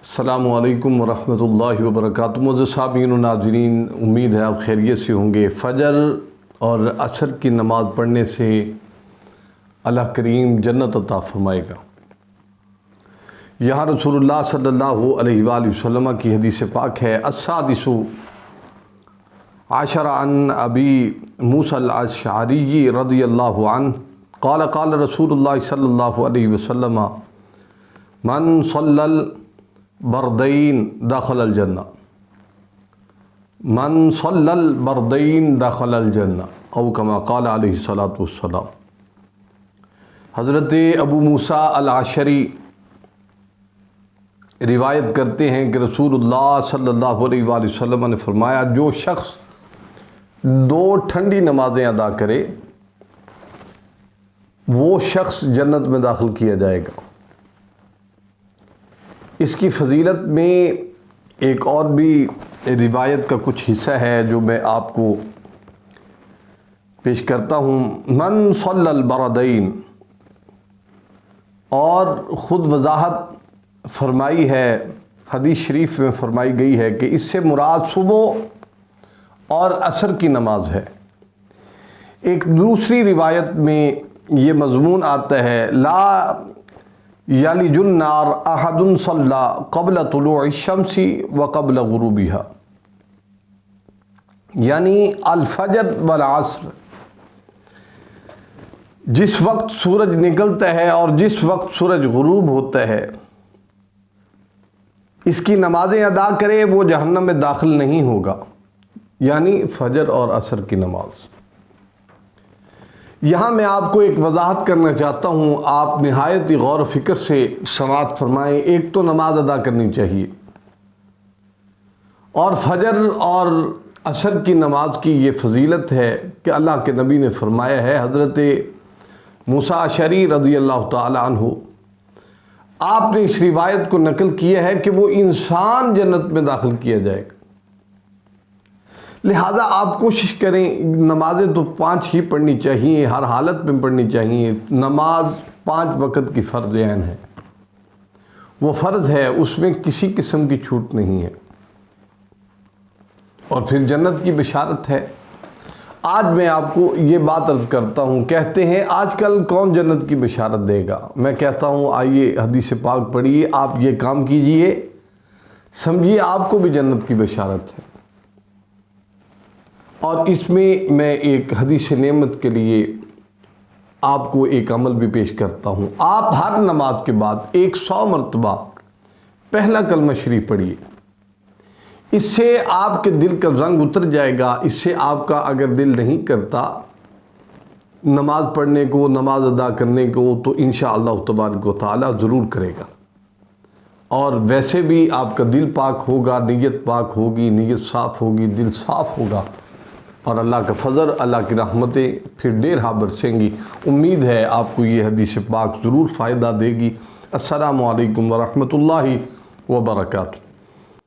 السلام علیکم ورحمۃ اللہ وبرکاتہ۔ معزز سامعین و ناظرین، امید ہے آپ خیریت سے ہوں گے۔ فجر اور عصر کی نماز پڑھنے سے اللہ کریم جنت عطا فرمائے گا۔ یہاں رسول اللہ صلی اللہ علیہ وآلہ وسلم کی حدیث پاک ہے، السادس عشر عن ابی موسیٰ الاشعری رضی اللہ عنہ قال قال رسول اللہ صلی اللہ علیہ وسلم من صلی البردین دخل الجنہ، من صلی البردین دخل الجنہ او کما قال علیہ الصلاۃ والسلام۔ حضرت ابو موسیٰ الاشعری روایت کرتے ہیں کہ رسول اللہ صلی اللہ علیہ وآلہ وسلم نے فرمایا، جو شخص 2 ٹھنڈی نمازیں ادا کرے وہ شخص جنت میں داخل کیا جائے گا۔ اس کی فضیلت میں ایک اور بھی روایت کا کچھ حصہ ہے جو میں آپ کو پیش کرتا ہوں۔ من صلی البردین، اور خود وضاحت فرمائی ہے، حدیث شریف میں فرمائی گئی ہے کہ اس سے مراد صبح اور عصر کی نماز ہے۔ ایک دوسری روایت میں یہ مضمون آتا ہے، لا یلج النار احد صلی قبل طلوع الشمس وقبل غروبها، یعنی الفجر والعصر، جس وقت سورج نکلتا ہے اور جس وقت سورج غروب ہوتا ہے، اس کی نمازیں ادا کرے وہ جہنم میں داخل نہیں ہوگا، یعنی فجر اور عصر کی نماز۔ یہاں میں آپ کو ایک وضاحت کرنا چاہتا ہوں، آپ نہایت غور و فکر سے سماعت فرمائیں۔ ایک تو نماز ادا کرنی چاہیے، اور فجر اور عصر کی نماز کی یہ فضیلت ہے کہ اللہ کے نبی نے فرمایا ہے، حضرت موسیٰ اشعری رضی اللہ تعالی عنہ، آپ نے اس روایت کو نقل کیا ہے کہ وہ انسان جنت میں داخل کیا جائے گا۔ لہٰذا آپ کوشش کریں، نمازیں تو 5 ہی پڑھنی چاہیے، ہر حالت میں پڑھنی چاہیے۔ نماز 5 وقت کی فرض عین ہے، وہ فرض ہے، اس میں کسی قسم کی چھوٹ نہیں ہے، اور پھر جنت کی بشارت ہے۔ آج میں آپ کو یہ بات عرض کرتا ہوں، کہتے ہیں آج کل کون جنت کی بشارت دے گا؟ میں کہتا ہوں آئیے حدیث پاک پڑھیے، آپ یہ کام کیجئے، سمجھیے آپ کو بھی جنت کی بشارت ہے۔ اور اس میں ایک حدیث نعمت کے لیے آپ کو ایک عمل بھی پیش کرتا ہوں۔ آپ ہر نماز کے بعد 100 مرتبہ پہلا کلمہ شریف پڑھیے، اس سے آپ کے دل کا زنگ اتر جائے گا۔ اس سے آپ کا اگر دل نہیں کرتا نماز پڑھنے کو، نماز ادا کرنے کو، تو انشاءاللہ تبارک و تعالی ضرور کرے گا۔ اور ویسے بھی آپ کا دل پاک ہوگا، نیت پاک ہوگی، نیت صاف ہوگی، دل صاف ہوگا، اور اللہ کا فضل، اللہ کی رحمتیں پھر ڈیرہ برسیں گی۔ امید ہے آپ کو یہ حدیث پاک ضرور فائدہ دے گی۔ السلام علیکم ورحمۃ اللہ وبرکاتہ۔